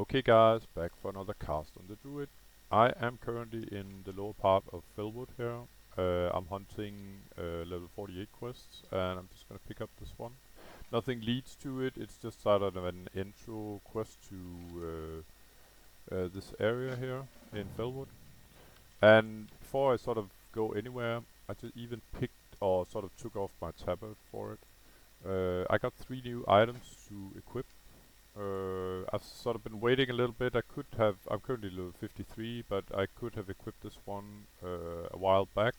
Okay guys, back for another cast on the druid. I am currently in the lower part of Felwood here. I'm hunting level 48 quests and I'm just gonna pick up this one. Nothing leads to it, it's just sort of an intro quest to this area here in Felwood. And before I sort of go anywhere, I just even picked or sort of took off my tabard for it. I got 3 new items to equip. I've sort of been waiting a little bit. I'm currently level 53, but I could have equipped this one a while back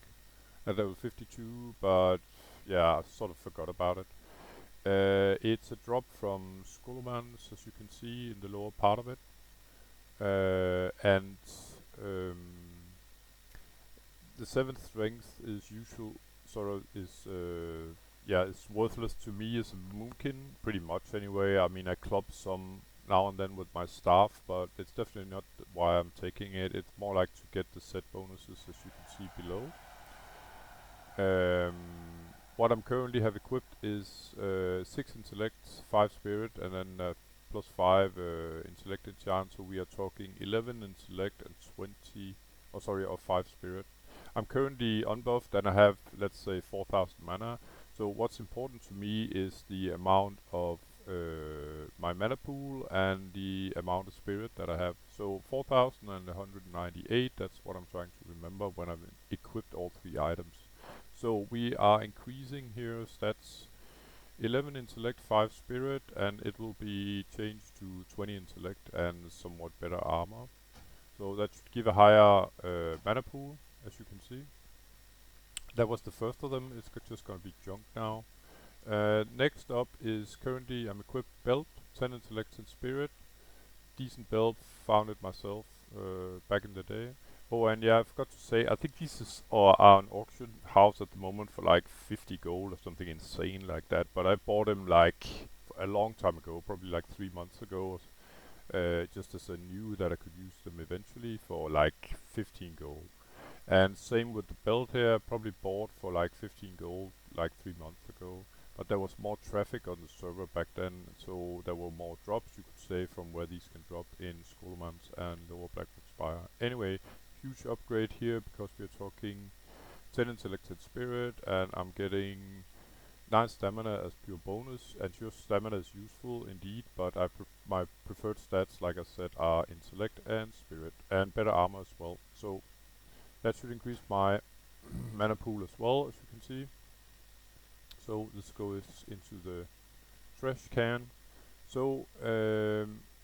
at level 52, but yeah, I sort of forgot about it. It's a drop from Skolomans, as you can see in the lower part of it. And um, the 7th strength is usual, sort of is yeah, it's worthless to me as a moonkin, pretty much anyway. I mean, I club some now and then with my staff, but it's definitely not why I'm taking it. It's more like to get the set bonuses, as you can see below. What I'm currently have equipped is 6 intellect, 5 spirit, and then plus 5 intellect enchant. So we are talking 11 intellect and 20, oh sorry, or 5 spirit. I'm currently unbuffed and I have, let's say, 4000 mana. So what's important to me is the amount of my mana pool and the amount of spirit that I have. So 4198, that's what I'm trying to remember when I've equipped all 3 items. So we are increasing here stats 11 intellect, 5 spirit, and it will be changed to 20 intellect and somewhat better armor. So that should give a higher mana pool, as you can see. That was the first of them. It's just gonna be junk now. Next up is currently I'm equipped belt, 10 intellect and spirit. Decent belt, found it myself back in the day. Oh, and yeah, I forgot to say, I think these are an auction house at the moment for like 50 gold or something insane like that. But I bought them like a long time ago, probably like 3 months ago, just as I knew that I could use them eventually for like 15 gold. And same with the belt here, probably bought for like 15 gold like 3 months ago. But there was more traffic on the server back then, so there were more drops, you could say, from where these can drop in Skolomans and Lower Blackwood Spire. Anyway, huge upgrade here because we're talking 10 intellected spirit and I'm getting 9 stamina as pure bonus, and your stamina is useful indeed, but my preferred stats, like I said, are intellect and spirit, and better armor as well. So that should increase my mana pool as well, as you can see. So this goes into the trash can. So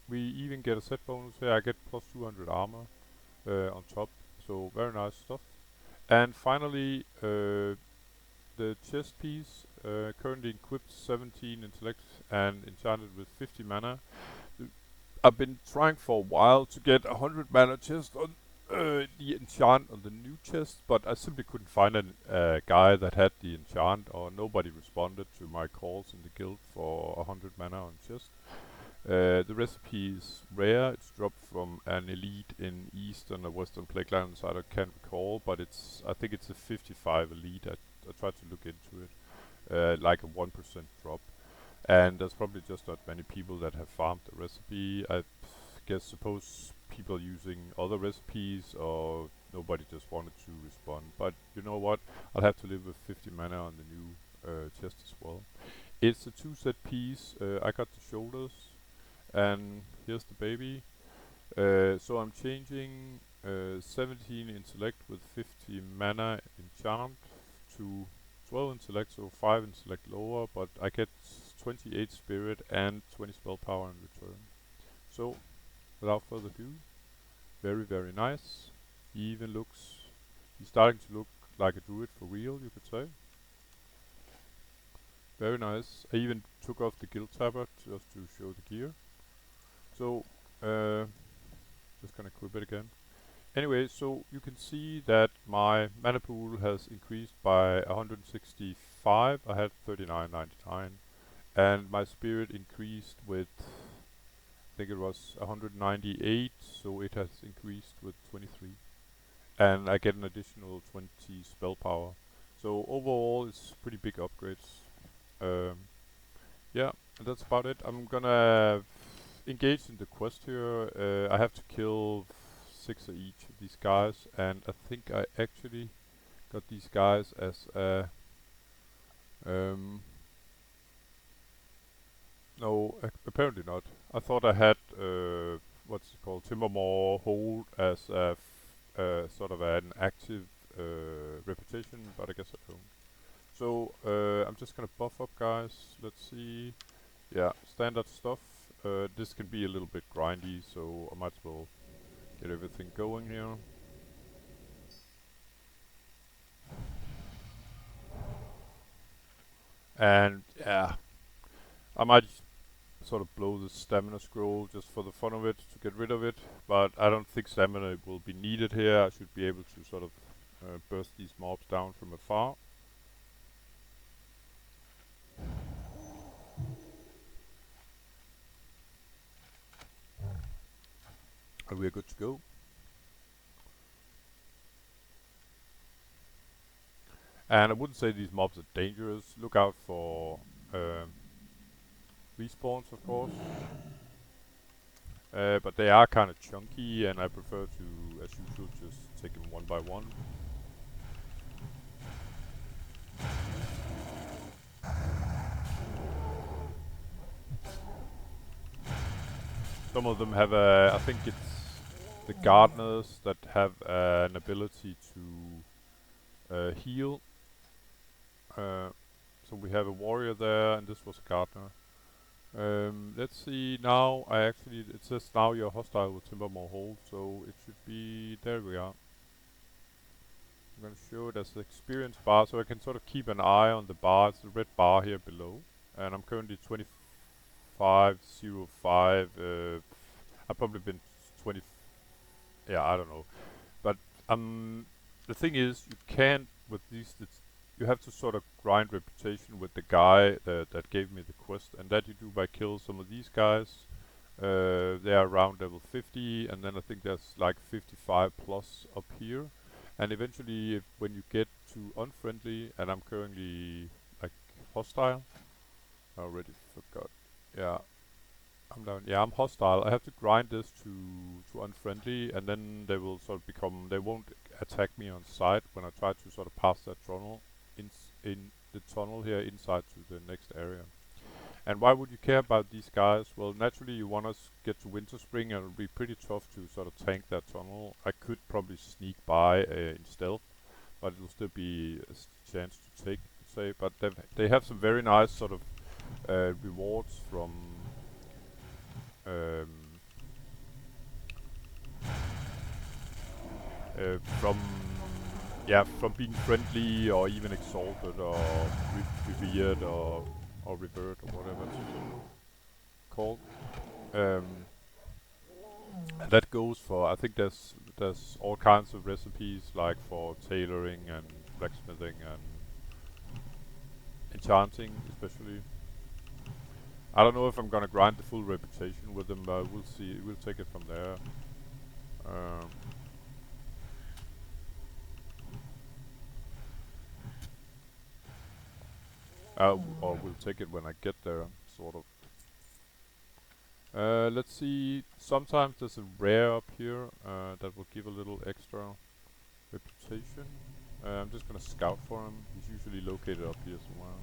we even get a set bonus here. I get plus 200 armor on top. So very nice stuff. And finally, the chest piece, currently equipped 17 intellect and enchanted with 50 mana. I've been trying for a while to get a 100 mana chest on the enchant on the new chest, but I simply couldn't find a guy that had the enchant, or nobody responded to my calls in the guild for 100 mana on chest. The recipe is rare. It's dropped from an elite in Eastern or Western Plaguelands. I can't recall, but I think it's a 55 elite. I tried to look into it, like a 1% drop. And there's probably just not many people that have farmed the recipe. I suppose people using other recipes, or nobody just wanted to respond. But you know what? I'll have to live with 50 mana on the new chest as well. It's a 2-set piece. I got the shoulders, and here's the baby. So I'm changing 17 intellect with 50 mana enchant to 12 intellect, so 5 intellect lower, but I get 28 spirit and 20 spell power in return. So without further ado, very very nice. He's starting to look like a druid for real, you could say. Very nice. I even took off the guild tabard just to show the gear. So just gonna equip it again. Anyway, so you can see that my mana pool has increased by 165. I had 39.99, and my spirit increased with, I think it was 198, so it has increased with 23. And I get an additional 20 spell power. So overall, it's pretty big upgrades. Yeah, that's about it. I'm gonna engaged in the quest here. I have to kill 6 of each of these guys, and I think I actually got these guys as a um, no, apparently not. I thought I had what's it called, Timbermaw hold as a sort of an active reputation, but I guess I don't. So I'm just gonna buff up, guys. Let's see. Yeah, standard stuff. This can be a little bit grindy, so I might as well get everything going here. And yeah, I might sort of blow the stamina scroll just for the fun of it to get rid of it, but I don't think stamina will be needed here. I should be able to sort of burst these mobs down from afar. And we're good to go. And I wouldn't say these mobs are dangerous. Look out for respawns, of course. But they are kind of chunky, and I prefer to, as usual, just take them one by one. Some of them have a, I think it's the gardeners that have an ability to heal. So we have a warrior there, and this was a gardener. Let's see, now it says now you're hostile with Timbermaw hold, so it should be, there we are. I'm gonna show it as the experience bar, so I can sort of keep an eye on the bar. It's the red bar here below. And I'm currently 2505, I've probably been 20, yeah, I don't know. But the thing is, you can't, with these, you have to sort of grind reputation with the guy that gave me the quest, and that you do by kill some of these guys. They are around level 50, and then I think there's like 55 plus up here. And eventually, when you get to unfriendly, and I'm currently like hostile, I already forgot. Yeah, I'm down. Yeah, I'm hostile. I have to grind this to unfriendly, and then they will sort of become. They won't attack me on sight when I try to sort of pass that tunnel in the tunnel here inside to the next area. And why would you care about these guys? Well, naturally you want to get to Winter Spring, and it'll be pretty tough to sort of tank that tunnel. I could probably sneak by in stealth, but it'll still be a chance to take, say. But they have some very nice sort of rewards um, from from being friendly or even exalted or revered or revert or whatever it's called. Um, and that goes for, I think there's all kinds of recipes, like for tailoring and blacksmithing and enchanting especially. I don't know if I'm gonna grind the full reputation with them, but we'll see. We'll take it from there. Um, or we'll take it when I get there, sort of. Let's see. Sometimes there's a rare up here that will give a little extra reputation. I'm just gonna scout for him. He's usually located up here somewhere.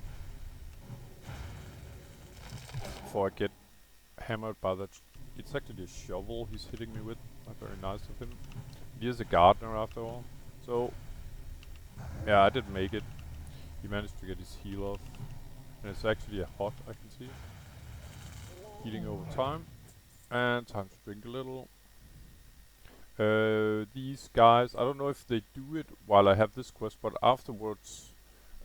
Before I get hammered by that. It's actually a shovel he's hitting me with. Not very nice of him. He is a gardener after all. So, yeah, I didn't make it. He managed to get his heal off. And it's actually a hot, I can see. Healing over time. And time to drink a little. These guys, I don't know if they do it while I have this quest, but afterwards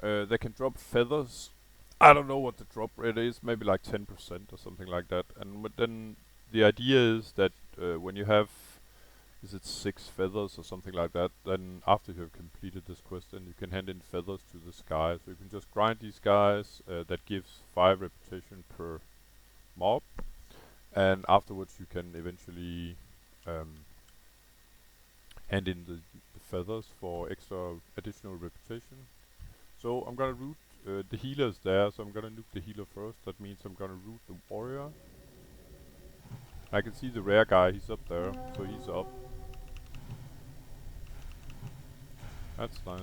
they can drop feathers. I don't know what the drop rate is, maybe like 10% or something like that. And then the idea is that when you have, is it 6 feathers or something like that, then after you have completed this quest, then you can hand in feathers to this guy. So you can just grind these guys, that gives 5 reputation per mob. And afterwards you can eventually hand in the feathers for extra additional reputation. So I'm gonna root, the healer's there, so I'm gonna nuke the healer first. That means I'm gonna root the warrior. I can see the rare guy, he's up there, so he's up. That's nice.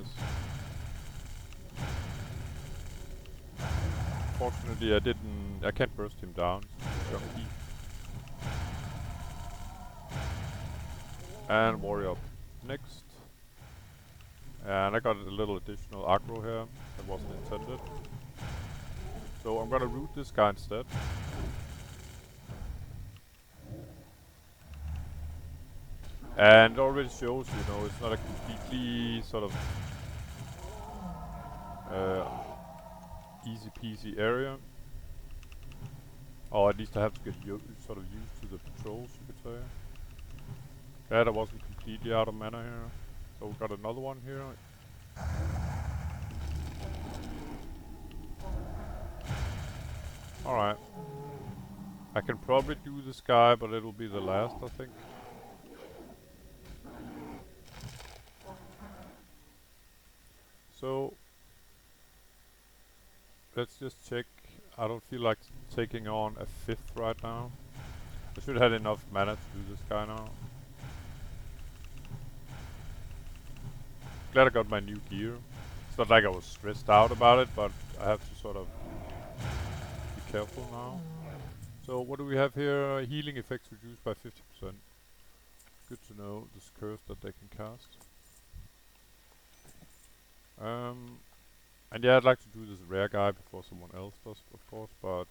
Fortunately, I can't burst him down. He's chunky. And warrior up next. And I got a little additional aggro here that wasn't intended. So I'm gonna root this guy instead. And it already shows, you know, it's not a completely sort of easy peasy area. Or at least I have to get sort of used to the patrols, you could say. Yeah, that wasn't completely out of mana here. So we got another one here. Alright. I can probably do this guy, but it'll be the last, I think. So, let's just check. I don't feel like taking on a 5th right now. I should have had enough mana to do this guy now. Glad I got my new gear. It's not like I was stressed out about it, but I have to sort of be careful now. So what do we have here? Healing effects reduced by 50%. Good to know this curse that they can cast. And yeah, I'd like to do this rare guy before someone else does, of course, but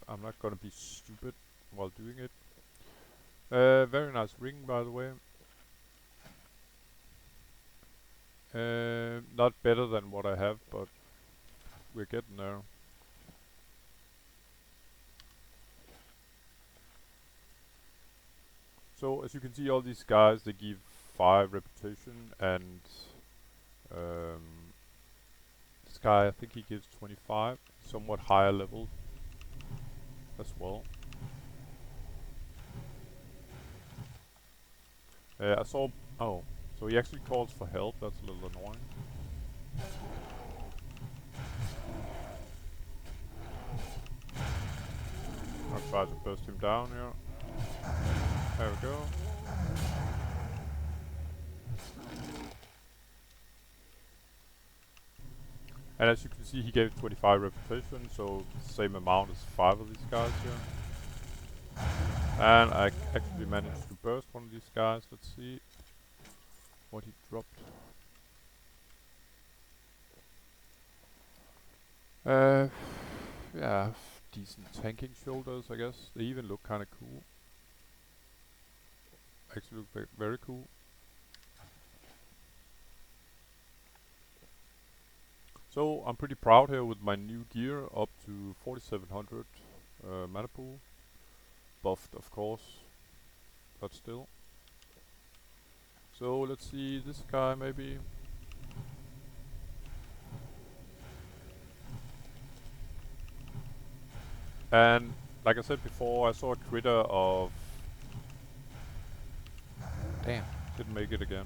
I'm not gonna be stupid while doing it. Very nice ring, by the way. Not better than what I have, but we're getting there. So as you can see, all these guys, they give 5 reputation, and this guy, I think he gives 25, somewhat higher level as well. I saw, oh, so he actually calls for help, that's a little annoying. I'll try to burst him down here. There we go. And as you can see, he gave 25 reputation, so same amount as 5 of these guys here. And I actually managed to burst one of these guys. Let's see what he dropped. Yeah, decent tanking shoulders, I guess. They even look kind of cool. Actually look very cool. So I'm pretty proud here with my new gear, up to 4700 mana pool. Buffed, of course, but still. So let's see this guy maybe. And like I said before, I saw a critter of... Damn, didn't make it again.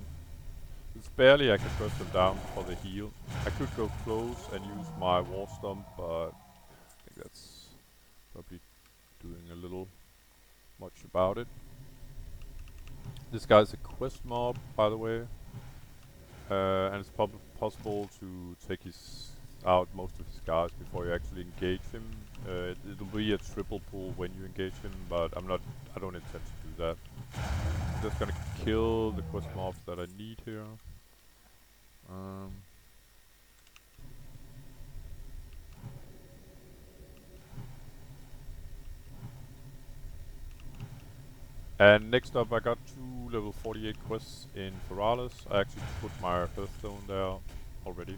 It's barely I can burst them down for the heal. I could go close and use my war stomp, but I think that's probably doing a little much about it. This guy's a quest mob, by the way, and it's possible to take out most of his guys before you actually engage him. It'll be a triple pull when you engage him, but I don't intend to do that. I'm just gonna kill the quest mobs that I need here. And next up I got 2 level 48 quests in Ferales. I actually put my hearthstone there already.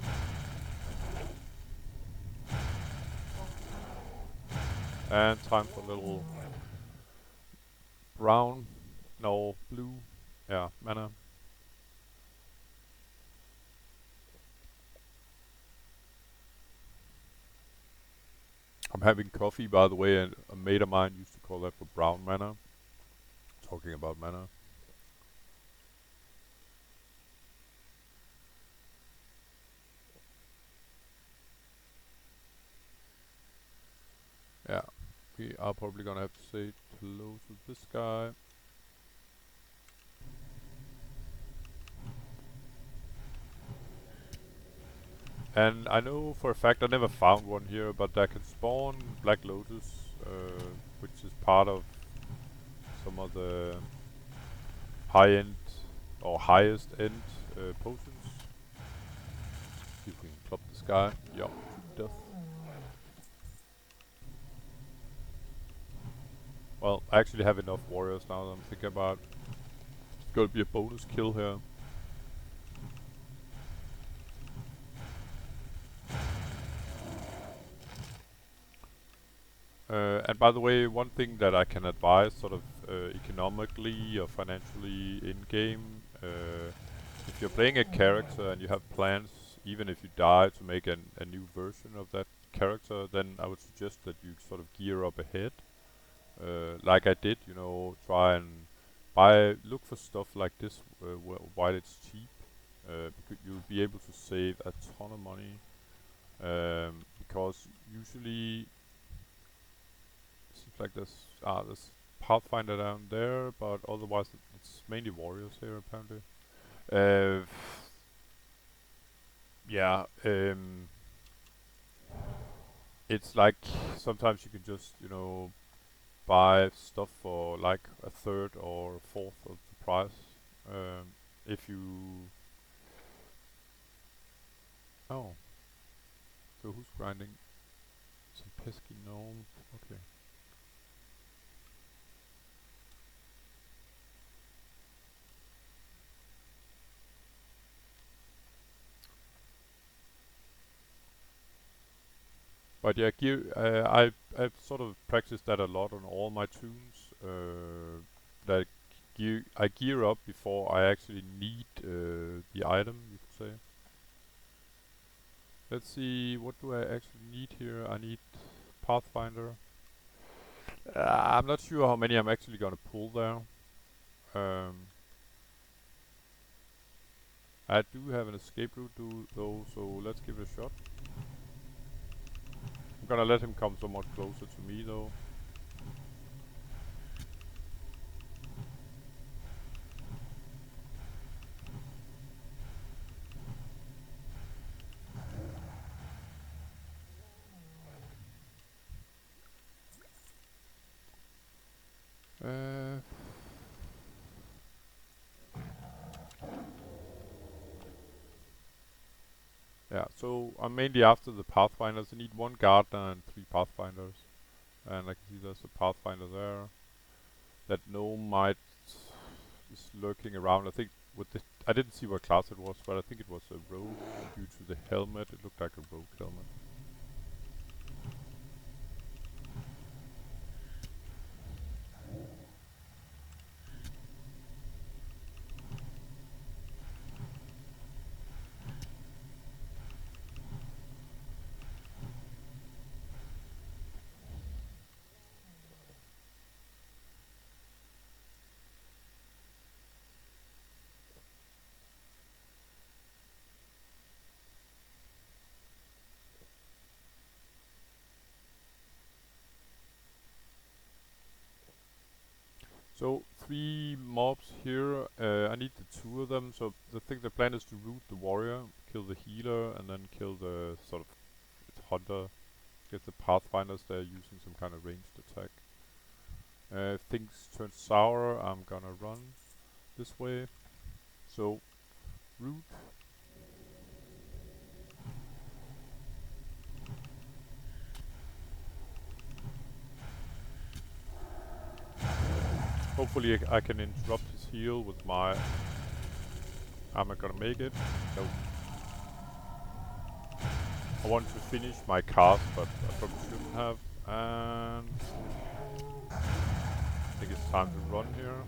And time for a little blue, yeah, mana. I'm having coffee, by the way, and a mate of mine used to call that for brown mana. Talking about mana. Yeah, We are probably gonna have to say hello to this guy. And I know for a fact I never found one here, but I can spawn Black Lotus, which is part of some of the high-end or highest-end potions. See if we can club this guy. Yup, to death. Well, I actually have enough warriors now that I'm thinking about. It's gonna be a bonus kill here. And by the way, one thing that I can advise sort of economically or financially in-game, if you're playing a character and you have plans, even if you die, to make a new version of that character, then I would suggest that you sort of gear up ahead. Like I did, you know, try and look for stuff like this while it's cheap. Because you'll be able to save a ton of money. Because usually seems like there's Pathfinder down there, but otherwise it's mainly warriors here apparently. Uh, yeah, it's like sometimes you can just, you know, buy stuff for like a third or a fourth of the price. If you... Oh, so who's grinding? Some pesky gnomes. Okay. But yeah, I've sort of practiced that a lot on all my tunes. That I gear up before I actually need the item, you could say. Let's see, what do I actually need here? I need Pathfinder. I'm not sure how many I'm actually gonna pull there. I do have an escape route though, so let's give it a shot. I'm gonna let him come somewhat closer to me though. Uh, yeah, so I'm mainly after the Pathfinders. I need one Gardener and 3 Pathfinders. And I can see there's a Pathfinder there. That gnome might is lurking around. I think with the I didn't see what class it was, but I think it was a rogue due to the helmet. It looked like a rogue helmet. So 3 mobs here. I need the 2 of them. So the plan is to root the warrior, kill the healer, and then kill the sort of hunter. Get the pathfinders there using some kind of ranged attack. If things turn sour, I'm gonna run this way. So root. Hopefully I can interrupt his heal with my... Am I gonna make it? Nope. I wanted to finish my cast, but I probably shouldn't have. And... I think it's time to run here.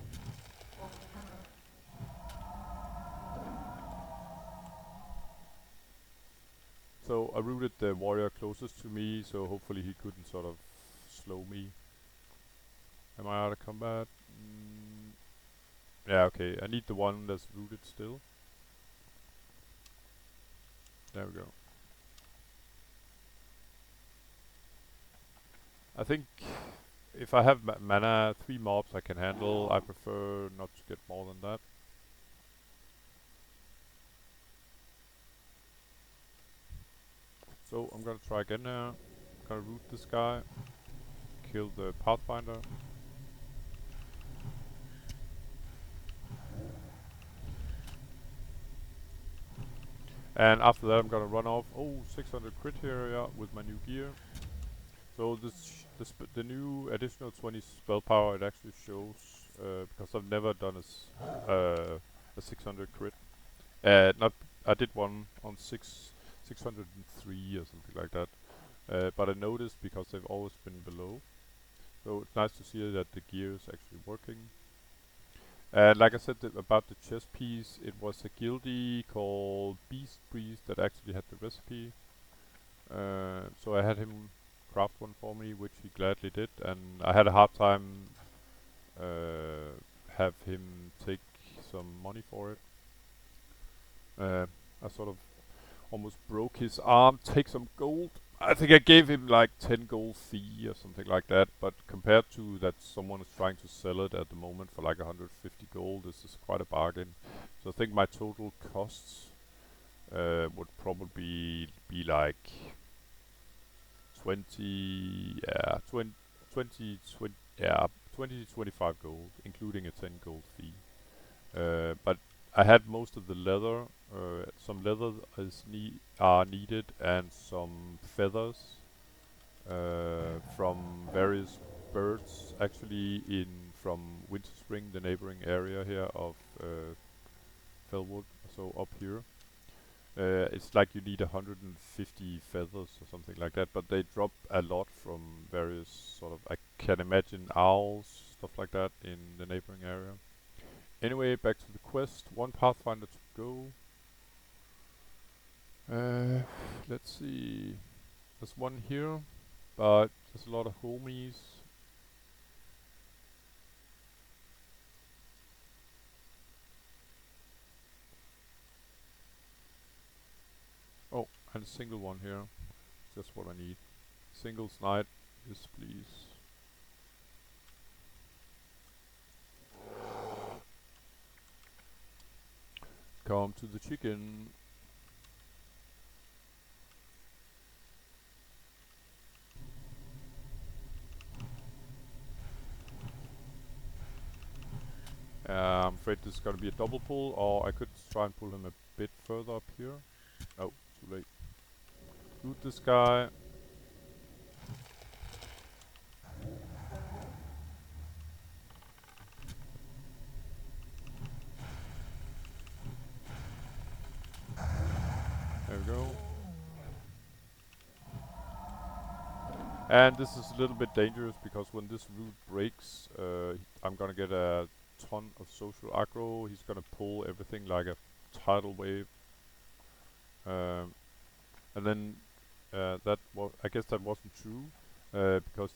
So I rooted the warrior closest to me, so hopefully he couldn't sort of slow me. Am I out of combat? Yeah, okay. I need the one that's rooted still. There we go. I think if I have mana, 3 mobs I can handle. I prefer not to get more than that. So I'm gonna try again now. Gonna root this guy. Kill the Pathfinder. And after that I'm gonna run off. Oh, 600 crit here, yeah, with my new gear. So the new additional 20 spell power, it actually shows, because I've never done a 600 crit. Not I did one on 603 or something like that. But I noticed because they've always been below. So it's nice to see that the gear is actually working. And like I said about the chess piece, it was a guildie called Beast Priest that actually had the recipe. So I had him craft one for me, which he gladly did, and I had a hard time have him take some money for it. I sort of almost broke his arm, take some gold. I think I gave him like 10 gold fee or something like that, but compared to that someone is trying to sell it at the moment for like 150 gold, this is quite a bargain. So I think my total costs would probably be like 20, yeah, 20 to 25 gold, including a 10 gold fee. But I had most of the leather. Some leather are needed, and some feathers from various birds, actually from Winter Spring, the neighboring area here of Felwood. So up here. It's like you need 150 feathers or something like that, but they drop a lot from various sort of, I can imagine owls, stuff like that in the neighboring area. Anyway, back to the quest. One Pathfinder to go. Let's see. There's one here, but there's a lot of homies. Oh, and a single one here. Just what I need. Singles knight, yes please. Come to the chicken. I'm afraid this is gonna be a double pull, or I could try and pull him a bit further up here. Oh, too late. Shoot this guy. There we go. And this is a little bit dangerous because when this root breaks, I'm gonna get a ton of social aggro. He's gonna pull everything like a tidal wave. And then I guess that wasn't true, because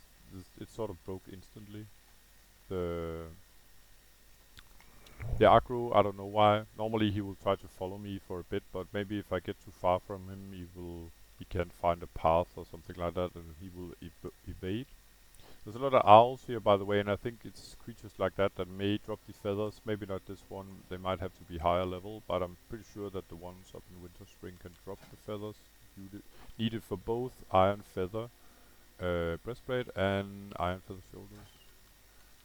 it sort of broke instantly. The aggro, I don't know why. Normally he will try to follow me for a bit, but maybe if I get too far from him, he can find a path or something like that, and he will evade. There's a lot of owls here, by the way, and I think it's creatures like that that may drop the feathers. Maybe not this one. They might have to be higher level, but I'm pretty sure that the ones up in Winter Spring can drop the feathers. Needed for both Iron Feather breastplate and Iron Feather shoulders.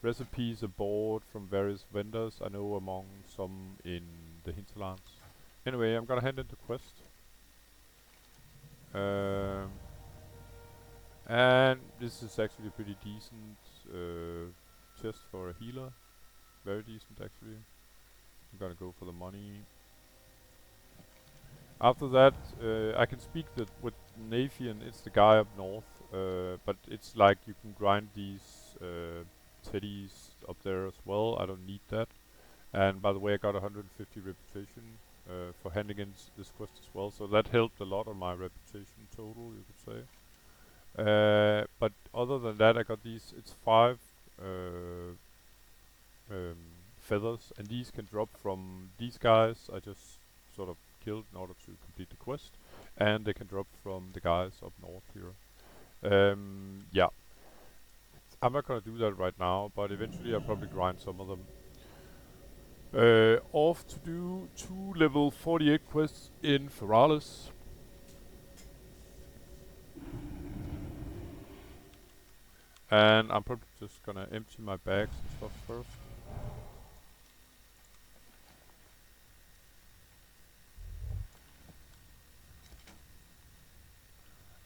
Recipes aboard from various vendors. I know among some in the hinterlands. Anyway, I'm gonna hand in the quest. And this is actually a pretty decent chest for a healer. Very decent actually. I'm gonna go for the money. After that, I can speak with Nathan. It's the guy up north, but it's like you can grind these teddies up there as well. I don't need that. And by the way, I got 150 reputation for handing in this quest as well, so that helped a lot on my reputation total, you could say. But other than that, I got these. It's 5 feathers, and these can drop from these guys. I just sort of killed in order to complete the quest, and they can drop from the guys up north here. Yeah, I'm not gonna do that right now, but eventually I'll probably grind some of them. Off to do 2 level 48 quests in Ferales. And I'm probably just gonna empty my bags and stuff first.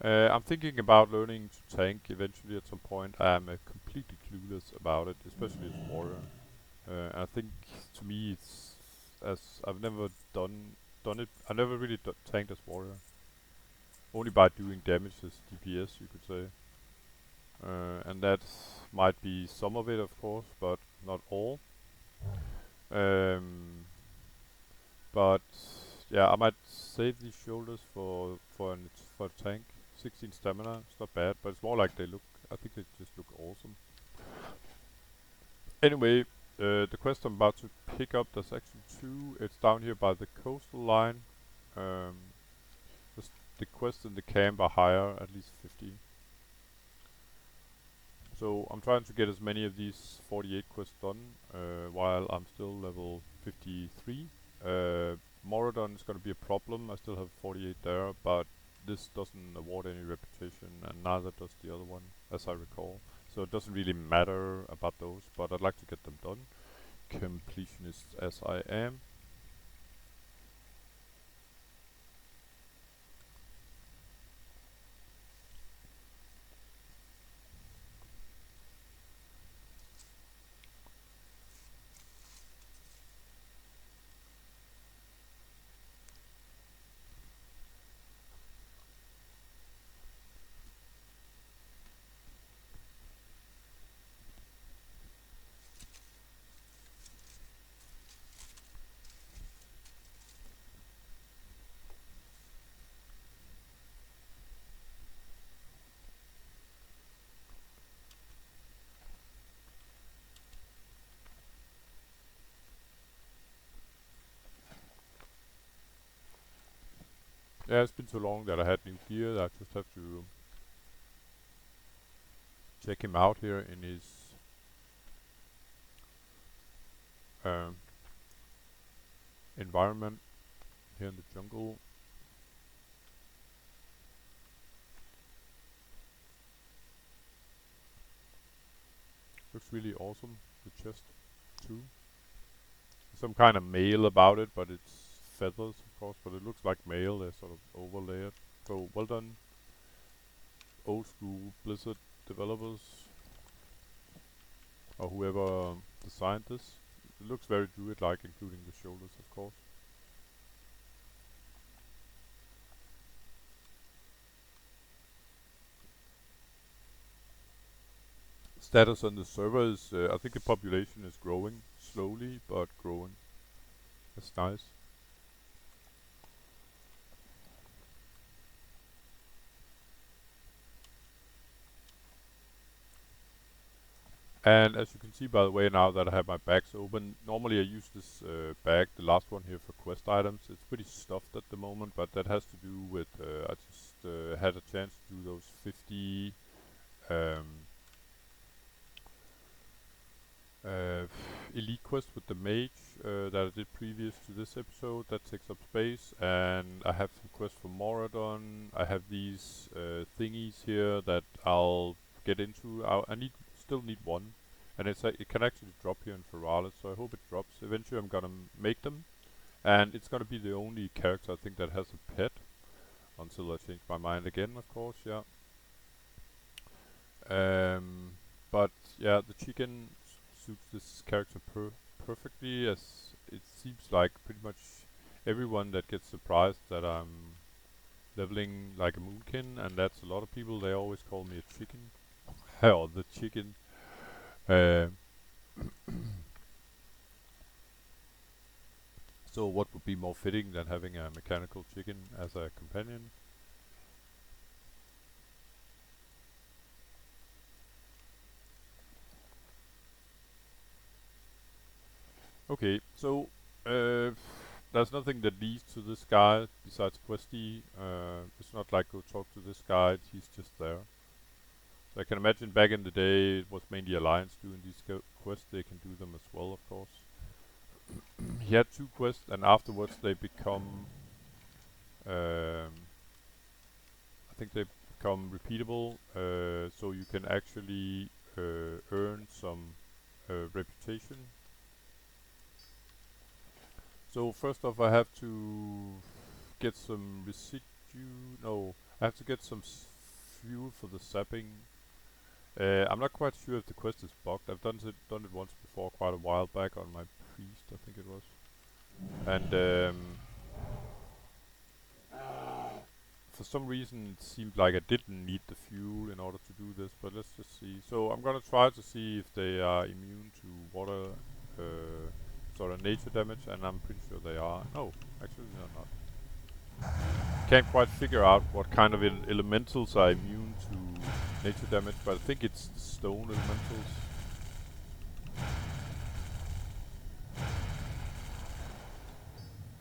I'm thinking about learning to tank eventually at some point. I'm completely clueless about it, especially as a warrior. I think to me it's as I've never done it. I never really tanked as warrior. Only by doing damage as DPS, you could say. And that might be some of it, of course, but not all. Um, but yeah, I might save these shoulders for a tank. 16 stamina, it's not bad, but it's more like they look. I think they just look awesome. Anyway, the quest I'm about to pick up, there's actually 2. It's down here by the coastal line. Um, the quests in the camp are higher, at least 50. So I'm trying to get as many of these 48 quests done while I'm still level 53. Moradon is going to be a problem. I still have 48 there, but this doesn't award any reputation, and neither does the other one, as I recall. So it doesn't really matter about those, but I'd like to get them done. Completionist as I am. Yeah, it's been so long that I had new gear that I just have to check him out here in his um, environment here in the jungle. Looks really awesome. The chest too. Some kind of mail about it, but it's feathers, of course. But it looks like mail. They're sort of overlaid. So well done, old school Blizzard developers or whoever designed this. It looks very druid-like, including the shoulders, of course. Status on the server is, I think the population is growing slowly, but growing. That's nice. And as you can see, by the way, now that I have my bags open, normally I use this bag, the last one here, for quest items. It's pretty stuffed at the moment, but that has to do with I just had a chance to do those 50 um, uh, elite quest with the mage that I did previous to this episode. That takes up space, and I have some quests for Moradon. I have these thingies here that I'll get into. I still need one, and it can actually drop here in Ferales, so I hope it drops. Eventually, I'm gonna make them, and it's gonna be the only character I think that has a pet until I change my mind again, of course. Yeah. Um, but yeah, the chicken suits this character perfectly, as it seems like pretty much everyone that gets surprised that I'm leveling like a moonkin, and that's a lot of people. They always call me a chicken, or the chicken. Um, so what would be more fitting than having a mechanical chicken as a companion? Okay, so there's nothing that leads to this guy besides Questy. It's not like go talk to this guy, he's just there. So I can imagine back in the day it was mainly Alliance doing these quests. They can do them as well, of course. He had 2 quests, and afterwards they become, I think they become repeatable. So you can actually earn some reputation. So first off, I have to get some residue. No, I have to get some fuel for the zapping. I'm not quite sure if the quest is bugged. I've done it once before, quite a while back on my priest, I think it was. And for some reason it seemed like I didn't need the fuel in order to do this, but let's just see. So I'm gonna try to see if they are immune to water, sort of nature damage, and I'm pretty sure they are. No, actually they're not. Can't quite figure out what kind of elementals are immune to nature damage, but I think it's the stone elementals.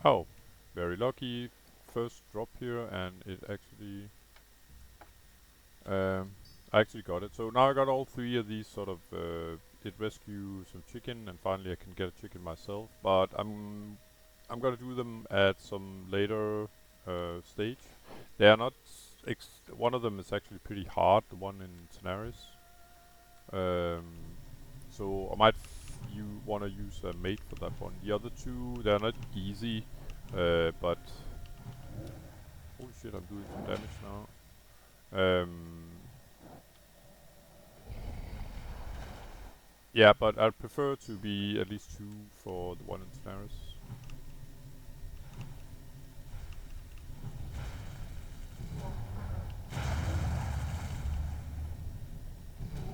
Oh, very lucky. First drop here, and it actually, I actually got it. So now I got all 3 of these sort of. It rescue some chicken, and finally I can get a chicken myself. But I'm gonna do them at some later stage. They are not. One of them is actually pretty hard. The one in Tenaris. So I might you want to use a mate for that one. The other 2, they're not easy, but holy shit, I'm doing some damage now. Yeah, but I'd prefer to be at least 2 for the one in Tenaris.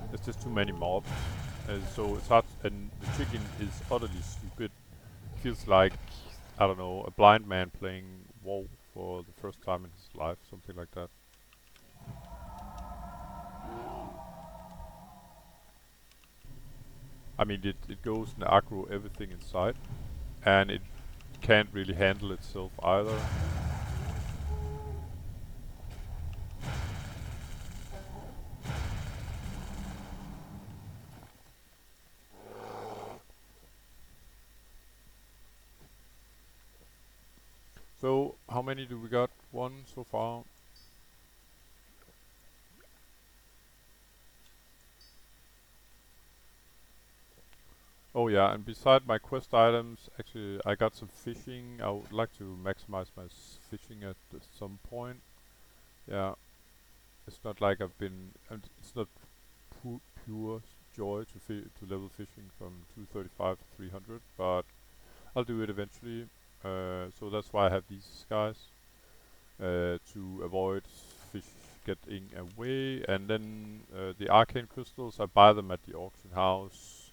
There's just too many mobs, so it's hard. And the chicken is utterly stupid. Feels like, I don't know, a blind man playing WoW for the first time in his life, something like that. I mean, it goes and aggro everything inside, and it can't really handle itself either. So, how many do we got? 1 so far. Oh yeah, and beside my quest items, actually I got some fishing. I would like to maximize my fishing at some point. Yeah, it's not like I've been. It's not pure joy to level fishing from 235 to 300, but I'll do it eventually. So that's why I have these guys, to avoid fish getting away. And then the arcane crystals, I buy them at the auction house.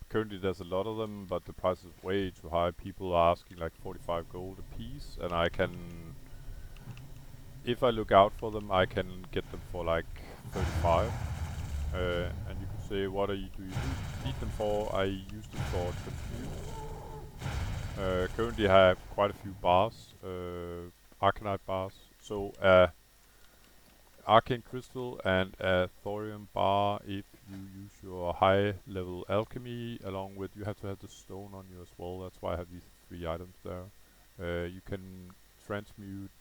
Currently there's a lot of them, but the price is way too high. People are asking like 45 gold a piece, and I can, if I look out for them, I can get them for like 35. And you could say, what do you need them for? I use them for transmute. Currently I have quite a few bars, arcanite bars. So arcane crystal and a thorium bar if you use your high level alchemy, along with you have to have the stone on you as well. That's why I have these 3 items there. You can transmute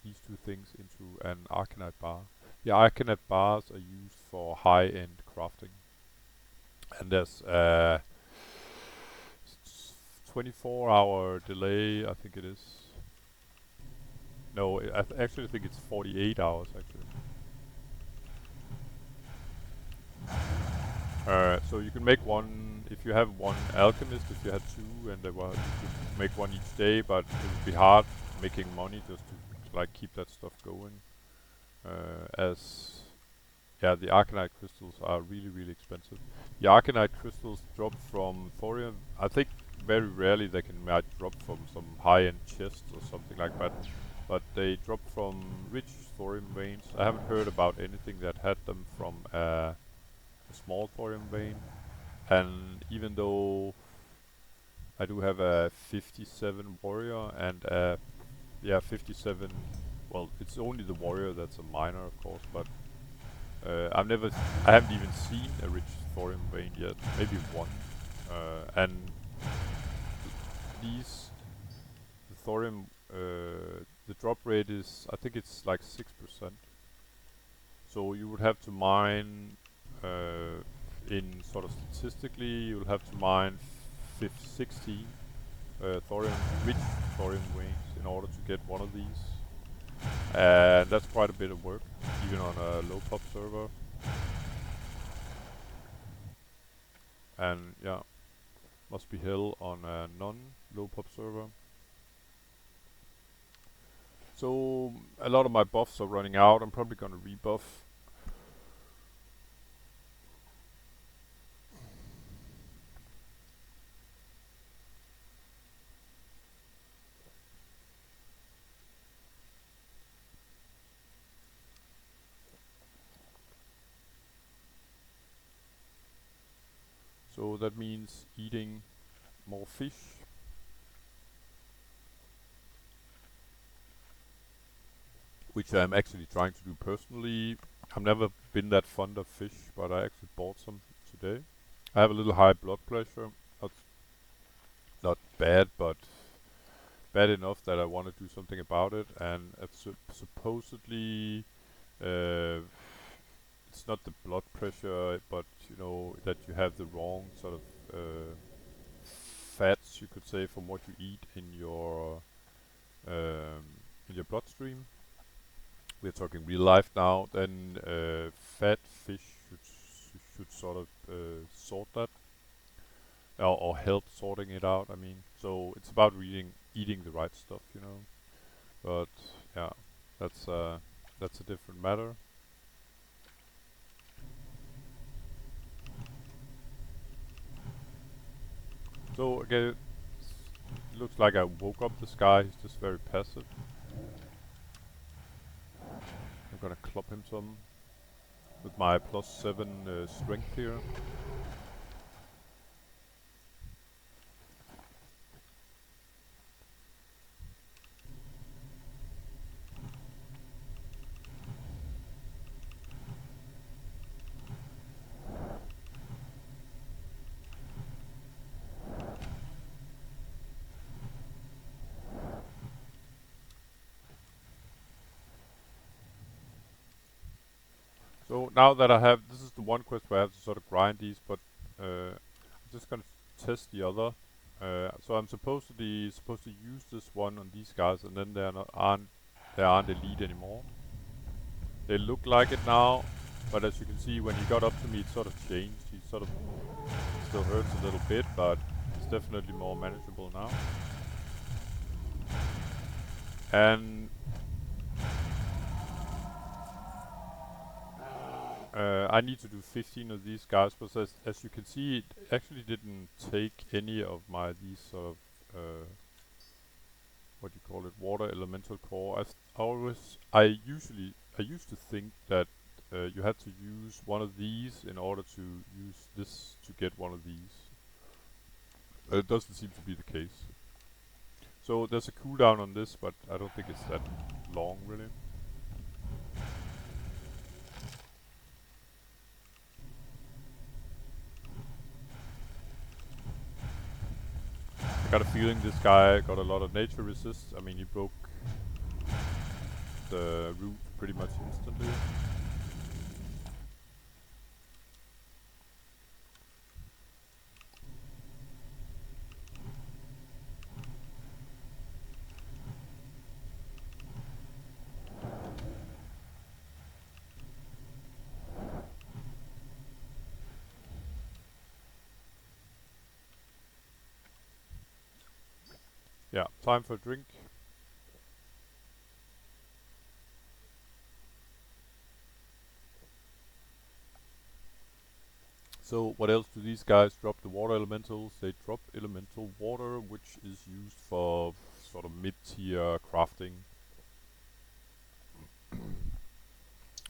these 2 things into an arcanite bar. The arcanite bars are used for high-end crafting, and there's 24-hour delay, I think it is. No, I actually think it's 48 hours actually. So you can make 1 if you have 1 alchemist. If you had 2, and you could make 1 each day, but it would be hard making money just to like keep that stuff going. As yeah, the arcanite crystals are really expensive. The arcanite crystals drop from thorium. I think very rarely they might drop from some high-end chest or something like that, but they drop from rich thorium veins. I haven't heard about anything that had them from a small thorium vein. And even though I do have a 57 warrior and a 57, well, it's only the warrior that's a miner, of course, but I haven't even seen a rich thorium vein yet. Maybe one. And these, the thorium, the drop rate is, I think it's like 6%. So you would have to mine, in sort of statistically, you'll have to mine 16 thorium, rich thorium veins in order to get one of these. And that's quite a bit of work, even on a low pop server. And yeah, must be hell on a non-low pop server. So a lot of my buffs are running out. I'm probably gonna rebuff. So that means eating more fish. Which I'm actually trying to do personally. I've never been that fond of fish, but I actually bought some today. I have a little high blood pressure. Not, not bad, but bad enough that I want to do something about it. And supposedly, uh, it's not the blood pressure, but you know that you have the wrong sort of fats, you could say, from what you eat in your bloodstream. We're talking real life now. Then fat fish should sort of sort that, or help sorting it out. I mean, so it's about eating the right stuff, you know. But yeah, that's a different matter. So again, it looks like I woke up this guy. He's just very passive. I'm gonna club him some with my +7 strength here. So now that I have, this is the one quest where I have to sort of grind these, but I'm just gonna test the other. So I'm supposed to use this one on these guys, and then they aren't elite anymore. They look like it now, but as you can see, when he got up to me, it sort of changed. He sort of still hurts a little bit, but it's definitely more manageable now. And I need to do 15 of these guys, but as you can see, it actually didn't take any of these sort of what do you call it, water elemental core. I used to think that you had to use one of these in order to use this to get one of these. It doesn't seem to be the case. So there's a cooldown on this, but I don't think it's that long really. I got a feeling this guy got a lot of nature resist. I mean, he broke the root pretty much instantly. Yeah, time for a drink. So what else do these guys drop? The water elementals. They drop elemental water, which is used for sort of mid-tier crafting.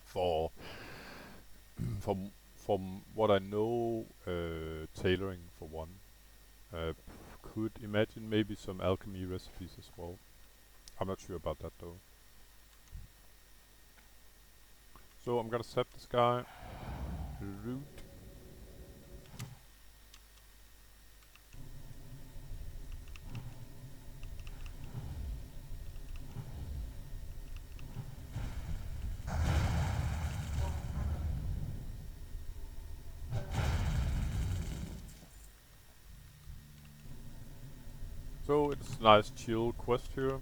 For from what I know, tailoring for one. Could imagine maybe some alchemy recipes as well. I'm not sure about that though. So I'm gonna zap this guy. Root. So it's a nice chill quest here.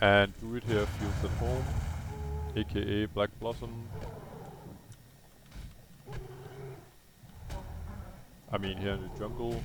And druid here feels at home, aka Black Blossom. I mean here in the jungle.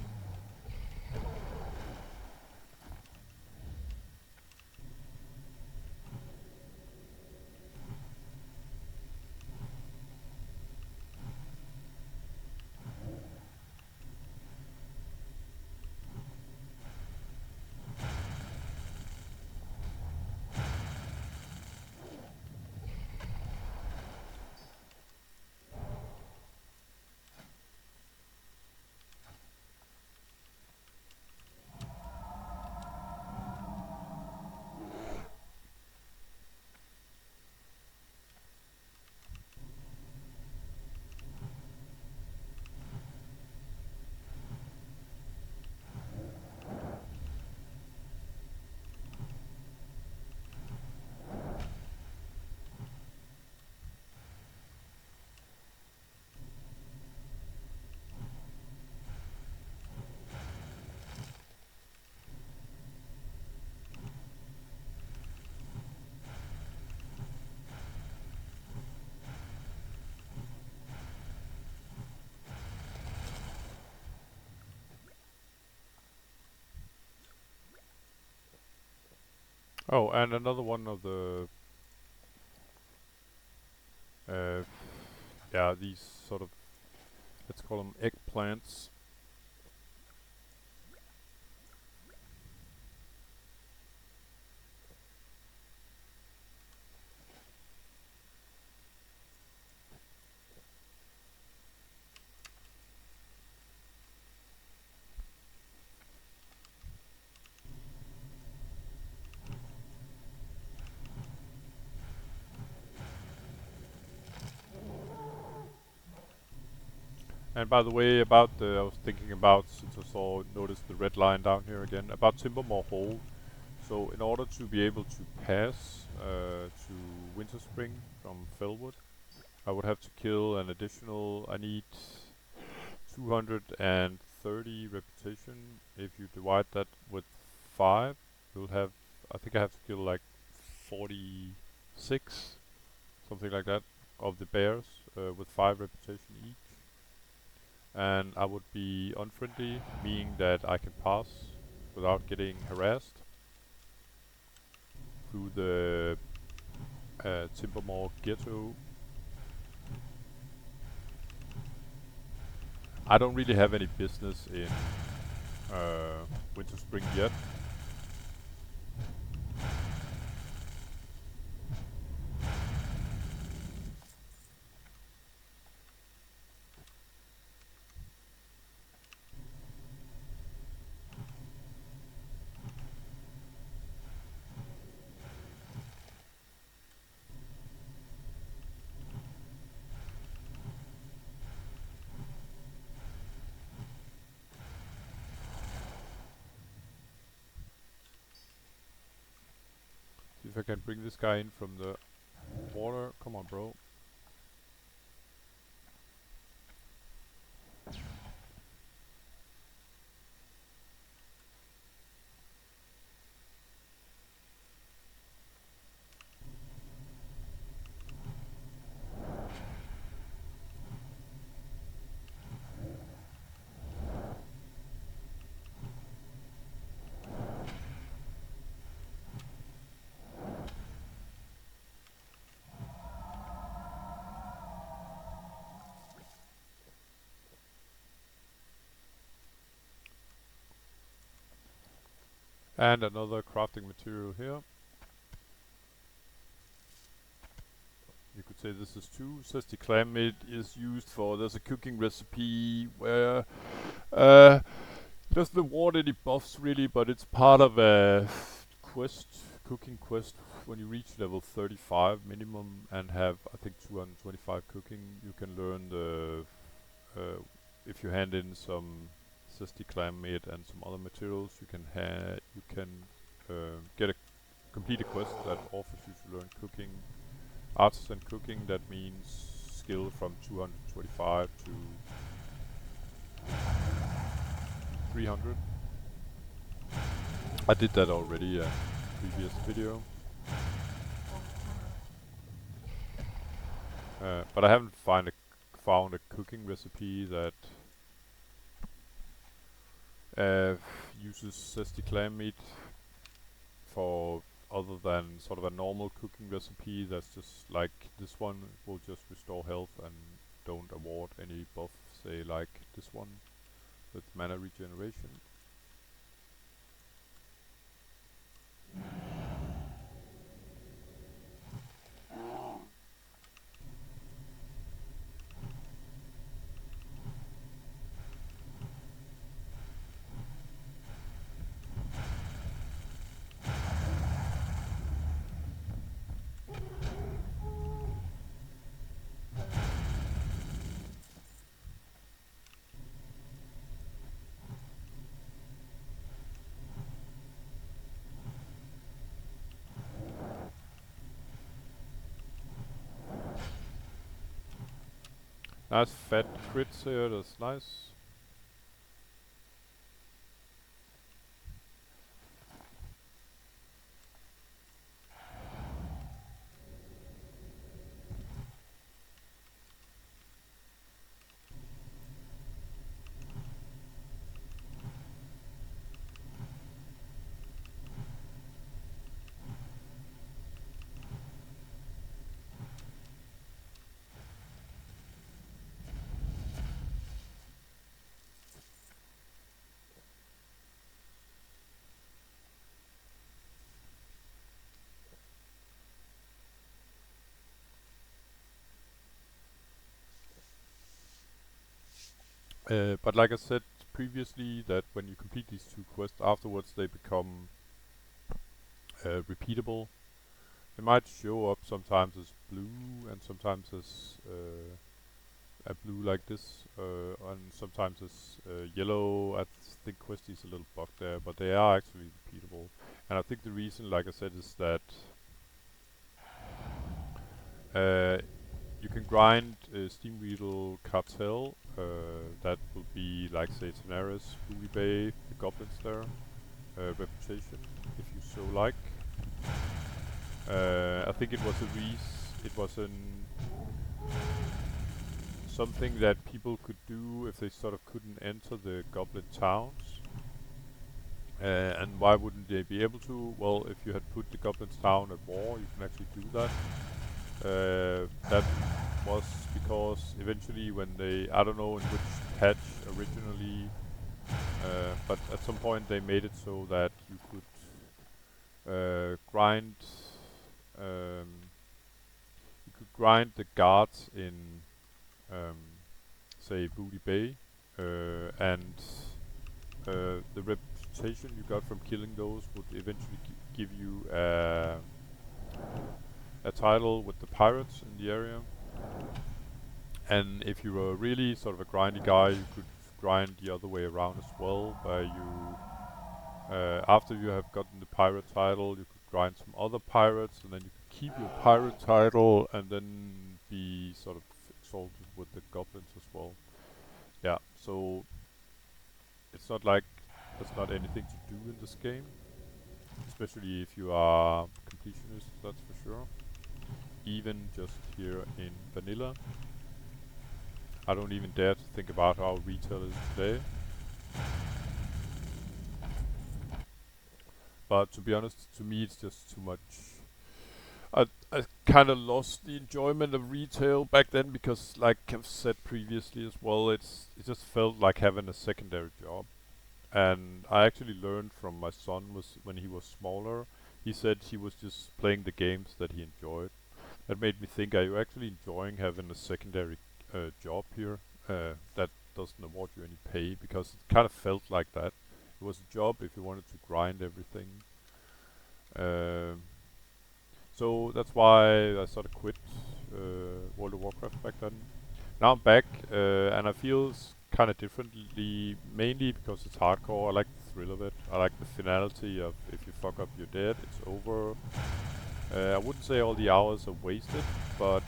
Oh, and another one of the uh, yeah, these sort of, let's call them eggplants. And by the way, about the, I was thinking about, since I noticed the red line down here again, about Timbermaw Hole. So in order to be able to pass to Winter Spring from Felwood, I would have to kill an additional, I need 230 reputation. If you divide that with 5, you'll have, I think I have to kill like 46, something like that, of the bears with 5 reputation each. And I would be unfriendly, meaning that I can pass without getting harassed through the Timbermaw ghetto. I don't really have any business in Winter Spring yet. See if I can bring this guy in from the water. Come on, bro. And another crafting material here. You could say this is 2. Says the clam meat is used for, there's a cooking recipe where doesn't award any buffs really, but it's part of a quest, cooking quest when you reach level 35 minimum and have, I think, 225 cooking, you can learn the if you hand in some zesty clam meat and some other materials, you can get a complete a quest that offers you to learn cooking, artisan cooking. That means skill from 225 to 300. I did that already in a previous video. But I haven't found a cooking recipe that uses zesty clam meat for other than sort of a normal cooking recipe that's just like this one will just restore health and don't award any buff, say like this one with mana regeneration. Nice fat crits here, that's nice. But like I said previously, that when you complete these two quests afterwards, they become repeatable. They might show up sometimes as blue and sometimes as a blue like this, and sometimes as yellow. I think Questy's a little bugged there, but they are actually repeatable. And I think the reason, like I said, is that you can grind Steam Weedle Cartel. That will be like, say, Tanaris, Booty Bay, the goblins there, Reputation, if you so like. I think it was something that people could do if they sort of couldn't enter the goblin towns. And why wouldn't they be able to? Well, if you had put the goblins town at war, you can actually do that. That was because eventually when they, I don't know in which patch originally, but at some point they made it so that you could grind the guards in say Booty Bay, and the reputation you got from killing those would eventually give you a title with the pirates in the area. And if you were really sort of a grindy guy, you could grind the other way around as well, where you after you have gotten the pirate title, you could grind some other pirates, and then you could keep your pirate title and then be sort of exalted with the goblins as well. Yeah, so it's not like there's not anything to do in this game, especially if you are completionist, that's for sure. Even just here in vanilla. I don't even dare to think about how retail is today. But to be honest, to me it's just too much. I kind of lost the enjoyment of retail back then because, like I've said previously as well, it just felt like having a secondary job. And I actually learned from my son was when he was smaller. He said he was just playing the games that he enjoyed. That made me think: are you actually enjoying having a secondary job here that doesn't award you any pay? Because it kind of felt like that. It was a job if you wanted to grind everything. Um So that's why I sort of quit World of Warcraft back then. Now I'm back, and I feel kind of differently, mainly because it's hardcore. I like the thrill of it. I like the finality of if you fuck up, you're dead. It's over. I wouldn't say all the hours are wasted, but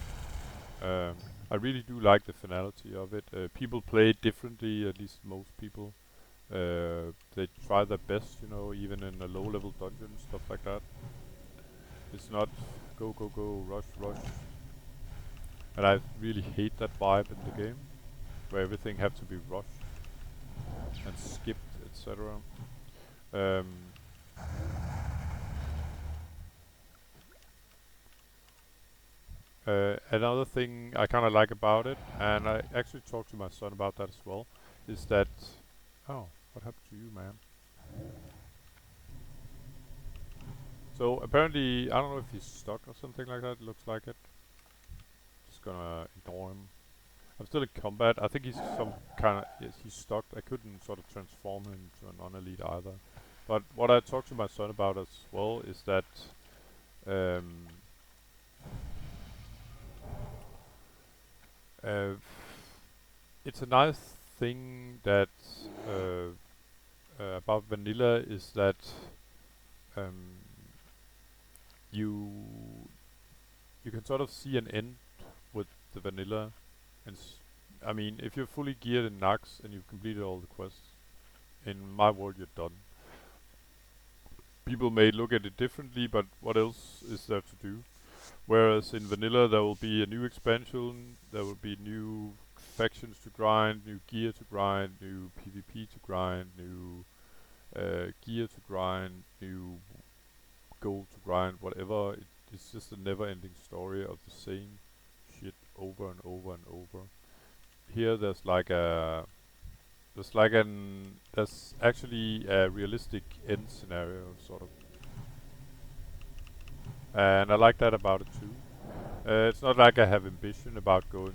I really do like the finality of it. People play it differently, at least most people. They try their best, you know, even in a low-level dungeon, stuff like that. It's not go, go, go, rush, rush. And I really hate that vibe in the game, where everything have to be rushed and skipped, etc. Um, Another thing I kind of like about it, and I actually talked to my son about that as well, is that... Oh, what happened to you, man? So apparently, I don't know if he's stuck or something like that, looks like it. Just gonna ignore him. I'm still in combat. I think he's some kind of... Yes, he's stuck. I couldn't sort of transform him to a non-elite either. But what I talked to my son about as well is that... Um, uh, it's a nice thing that about vanilla is that um, you you can sort of see an end with the vanilla. And I mean, if you're fully geared in Nax and you've completed all the quests, in my world you're done. People may look at it differently, but what else is there to do? Whereas in vanilla there will be a new expansion, there will be new factions to grind, new gear to grind, new PvP to grind, new gear to grind, new gold to grind, whatever. It's just a never-ending story of the same shit over and over and over. Here there's actually a realistic end scenario, sort of. And I like that about it too. It's not like I have ambition about going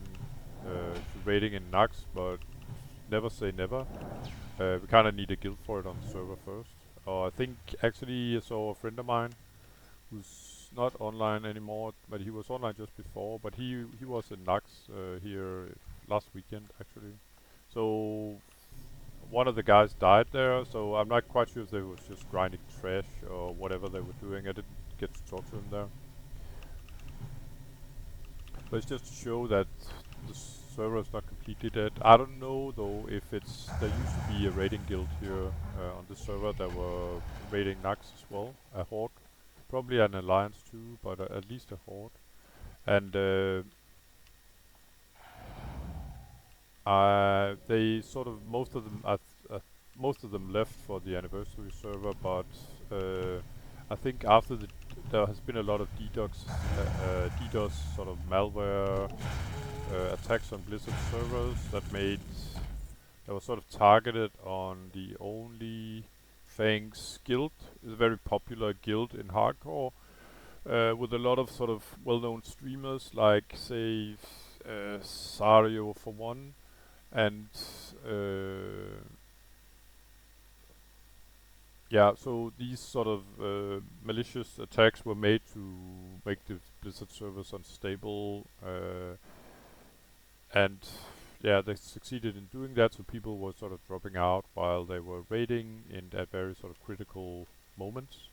to raiding in Nax, but never say never. We kind of need a guild for it on the server first. I think actually I saw a friend of mine who's not online anymore, but he was online just before. But he was in Nax here last weekend actually. So one of the guys died there, so I'm not quite sure if they was just grinding trash or whatever they were doing. I didn't get to talk to him there. But it's just to show that the server is not completely dead. I don't know though if it's... There used to be a raiding guild here on this server that were raiding Nax as well, a horde. Probably an alliance too, but at least a horde. And they sort of... most of them left for the anniversary server, but I think after there has been a lot of DDoS sort of malware attacks on Blizzard servers that were sort of targeted on the only Fangs guild. It's a very popular guild in hardcore with a lot of sort of well-known streamers like say Sario for one, and yeah, so these sort of malicious attacks were made to make the Blizzard servers unstable, and yeah, they succeeded in doing that, so people were sort of dropping out while they were raiding in that very sort of critical moments,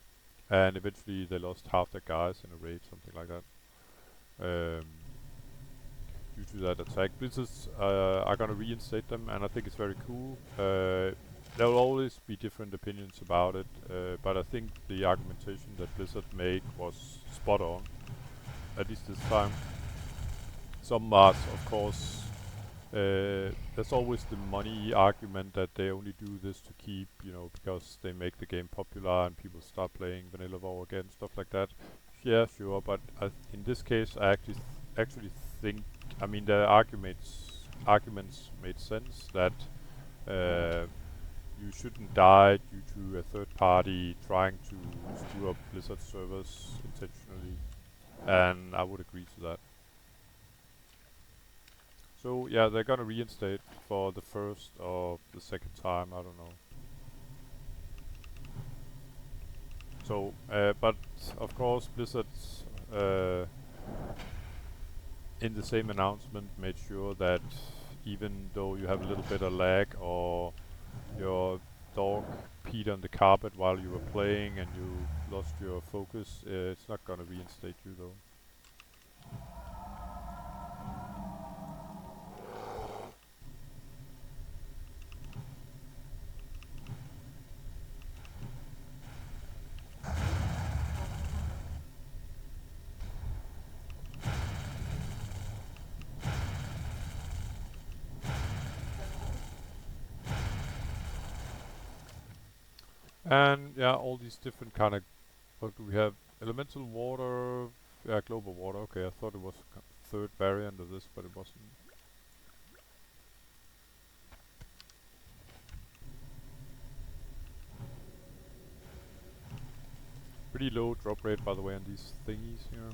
and eventually they lost half their guys in a raid, something like that. Due to that attack. Blizzards are gonna reinstate them, and I think it's very cool. There will always be different opinions about it, but I think the argumentation that Blizzard made was spot on, at least this time. Some mods, of course, there's always the money argument that they only do this to keep, you know, because they make the game popular and people start playing Vanilla WoW again, stuff like that. Yeah, sure, but in this case, I actually think, I mean, the arguments made sense that you shouldn't die due to a third party trying to screw up Blizzard servers intentionally, and I would agree to that. So yeah, they're gonna reinstate for the first or the second time, I don't know. So, but of course Blizzard uh, in the same announcement made sure that even though you have a little bit of lag or your dog peed on the carpet while you were playing and you lost your focus, it's not gonna reinstate you though. And yeah, all these different kind of, what do we have? Elemental water, yeah, global water. Okay, I thought it was a third variant of this, but it wasn't. Pretty low drop rate, by the way, on these thingies here.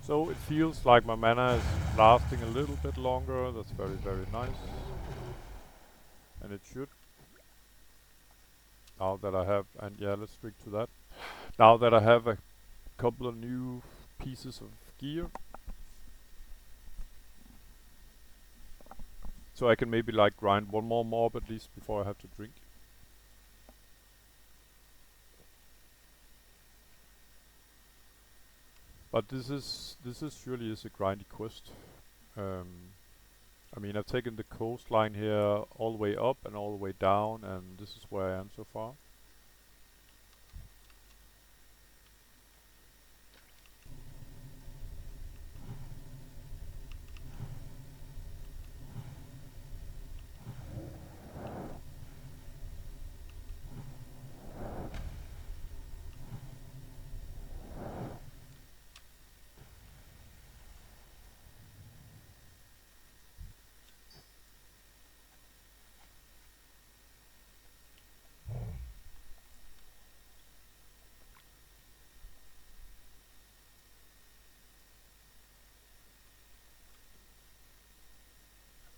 So it feels like my mana is lasting a little bit longer. That's very, very nice. And it should. Now that I have, and yeah, let's stick to that. Now that I have a couple of new pieces of gear, so I can maybe like grind one more mob at least before I have to drink. But this is surely is a grindy quest. I mean, I've taken the coastline here all the way up and all the way down, and this is where I am so far.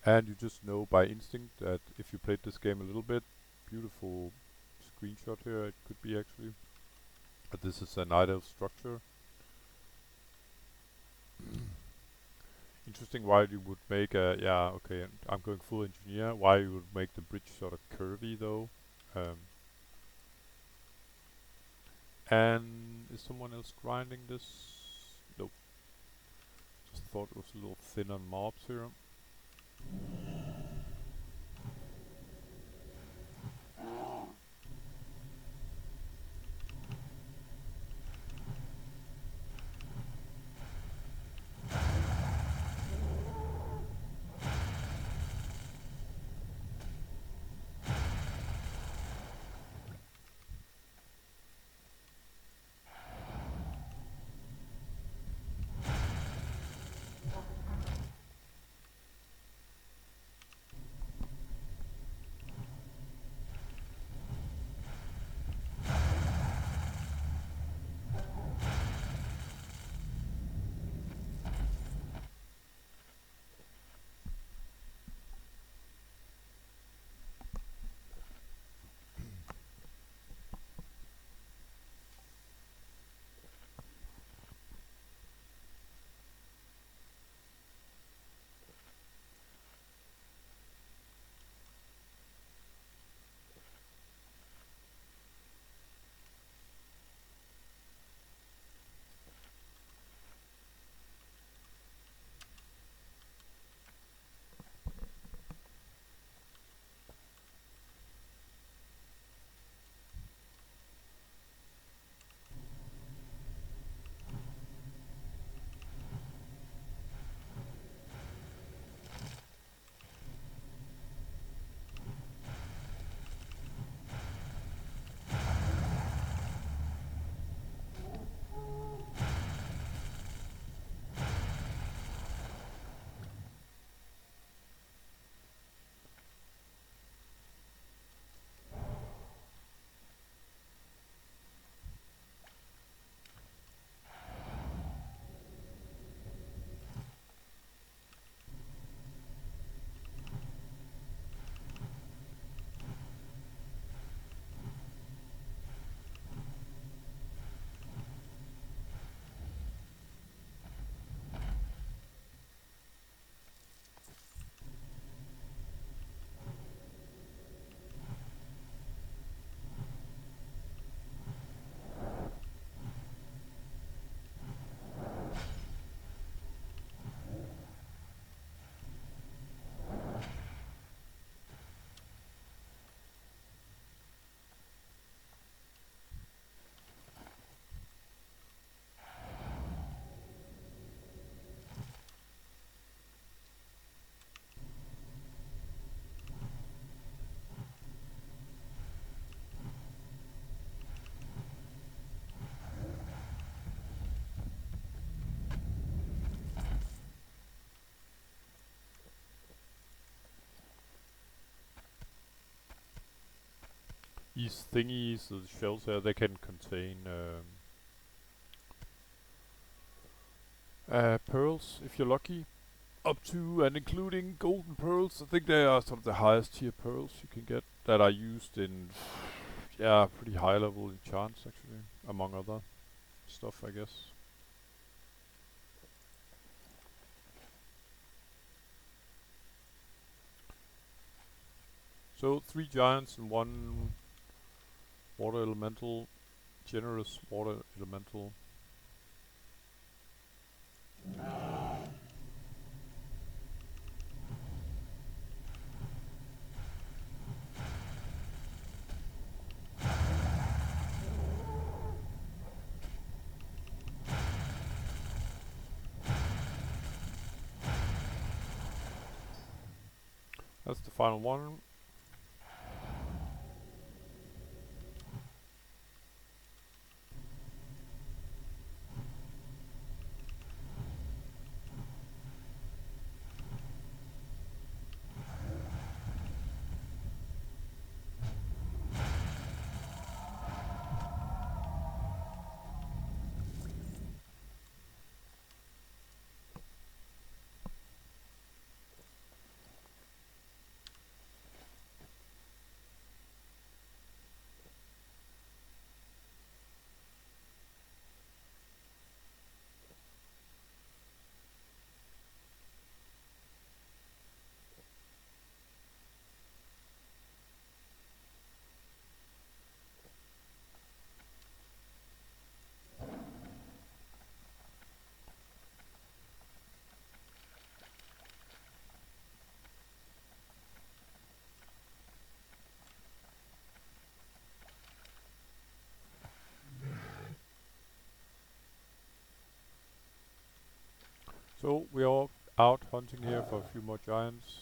And you just know by instinct that if you played this game a little bit, beautiful screenshot here it could be actually. But this is an idle structure. Interesting why you would make a, yeah, okay, and I'm going full engineer, why you would make the bridge sort of curvy though. And is someone else grinding this? Nope. Just thought it was a little thin on mobs here. These thingies, the shells here, they can contain pearls if you're lucky. Up to and including golden pearls. I think they are some of the highest tier pearls you can get that are used in yeah, pretty high level enchants actually, among other stuff I guess. So 3 giants and 1 water elemental, generous water elemental. That's the final one. So we are out hunting here for a few more giants.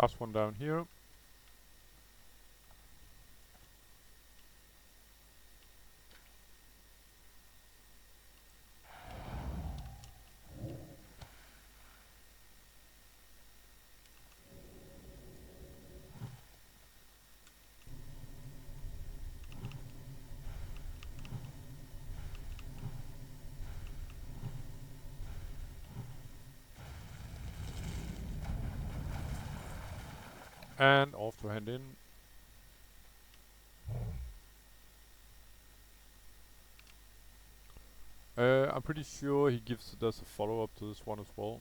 Last one down here. And off to hand in. I'm pretty sure he does a follow-up to this one as well.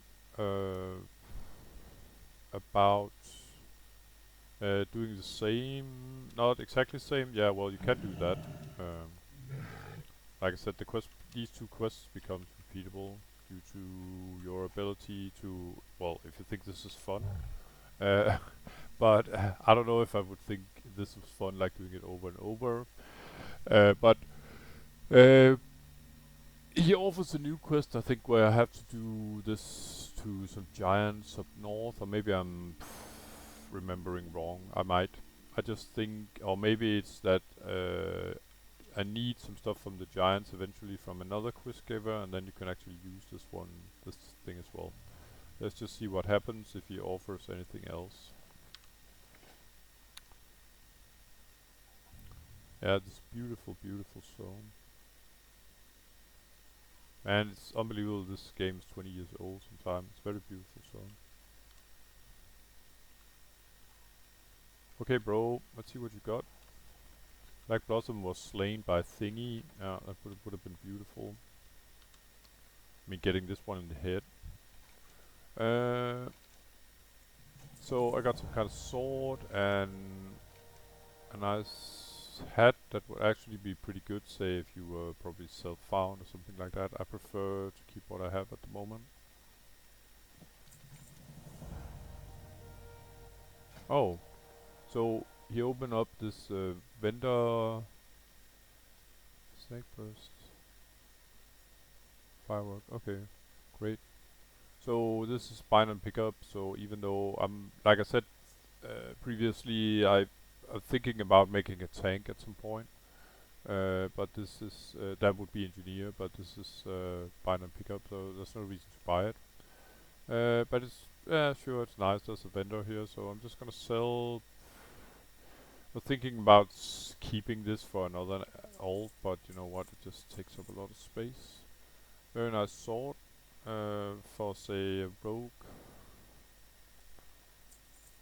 About doing the same, not exactly the same. Yeah, well you can do that. Like I said, these 2 quests become repeatable due to your ability to, well, if you think this is fun. But I don't know if I would think this was fun, like doing it over and over. But he offers a new quest, I think, where I have to do this to some giants up north, or maybe I'm remembering wrong. I just think, or maybe it's that I need some stuff from the giants eventually from another quest giver, and then you can actually use this thing as well. Let's just see what happens if he offers anything else. Yeah, this beautiful, beautiful zone. And it's unbelievable this game is 20 years old sometimes. It's very beautiful zone. Okay bro, let's see what you got. Black Blossom was slain by Thingy. That would have been beautiful. I mean, getting this one in the head. So I got some kind of sword and a nice hat that would actually be pretty good, say if you were probably self-found or something like that. I prefer to keep what I have at the moment. Oh, so he opened up this vendor snake burst firework. Okay, great. So this is bind and pick up. So even though I'm, like I said previously, I'm thinking about making a tank at some point. But this is that would be engineer, but this is bind and pick up, so there's no reason to buy it. But it's sure it's nice. There's a vendor here, so I'm just gonna sell. I'm thinking about keeping this for another alt, but you know what? It just takes up a lot of space. Very nice sword for say a rogue,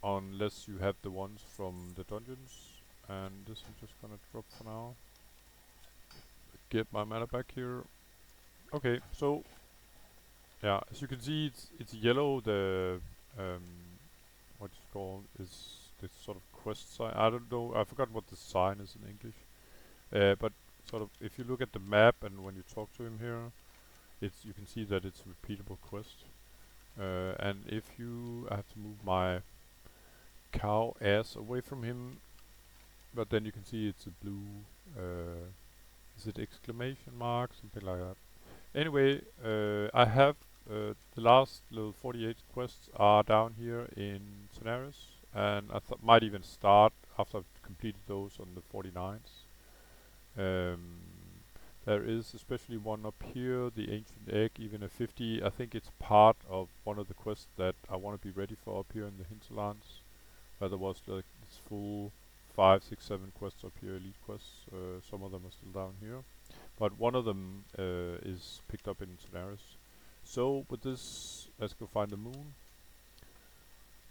unless you have the ones from the dungeons. And this I'm just gonna drop for now. Get my mana back here. Okay, so yeah, as you can see, it's yellow. The what it's called is this sort of quest sign. I don't know. I forgot what the sign is in English. But sort of, if you look at the map and when you talk to him here, you can see that it's a repeatable quest. And if I have to move my cow ass away from him, but then you can see it's a blue. Is it exclamation mark? Something like that. Anyway, I have the last little 48 quests are down here in Scenarios, and I might even start after I've completed those on the 49s. Um, there is especially one up here, the Ancient Egg, even a 50. I think it's part of one of the quests that I want to be ready for up here in the hinterlands. Where there was like this full 5, 6, 7 quests up here, elite quests. Some of them are still down here. But one of them is picked up in Solaris. So with this, let's go find the moon.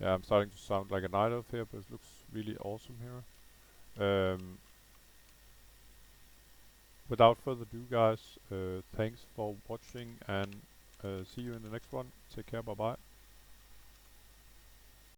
Yeah, I'm starting to sound like a night elf here, but it looks really awesome here. Without further ado, guys, thanks for watching and see you in the next one. Take care, bye bye.